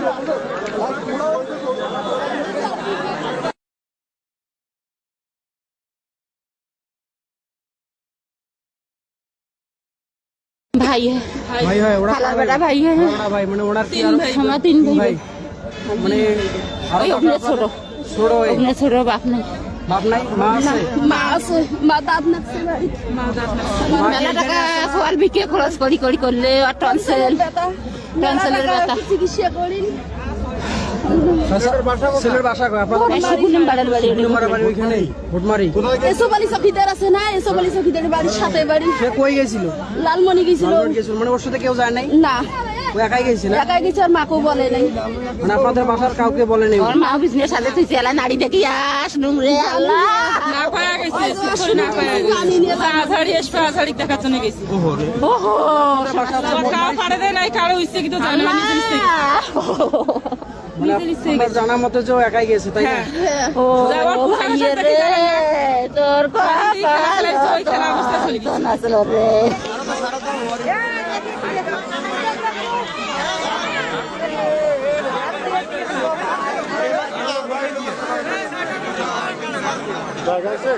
भाई है, भाई है, खाला बड़ा भाई है, बड़ा भाई मैंने ओनार की हमारा 3 भाई মানে अपने छोड़ो छोड़ो अपने छोड़ो बाप नहीं বাপ নাই মা আছে মা দাঁত নাকছে ভাই মেলা টাকা সোয়াল বিকে খরচ করি করলে আর টনসেলের ব্যথা চিকিৎসা করি ছেলের বাসা কই আপনাদের বাড়ি ওইখানেই ভোটমারি এসব বাড়ি চকিদার আছে না, এসব বাড়ি চকিদারের বাড়ির সাথে বাড়ি। সে কই গেছিল? লালমনি গেছিল। মানে ওর সাথে কেউ যায় নাই? না, ও একাই গেছে না? একাই গেছে, আর মাকেও বলে নাই। মানে আপনাদের বাসার কাউকে বলে নাই? ওর মা বিজনেস সাথে তুই চেলা নাড়ি দেখি আস নুরে আল্লাহ না পায়া গেছে, না পায়া গেছে, আঝাড়ি এসে আঝাড়ি দেখার জন্য গেছি। ওহো কাউ পাড়ে দেয় নাই, কারো ইচ্ছে কিন্তু জানে না, নিজের ইচ্ছে। আপনার জানা মতে যে ও একাই গেছে তাই না? ও ভাই রে তোর ওইখানে অবস্থা চলে গেছে। কথা আসলো রে জায়গা আছে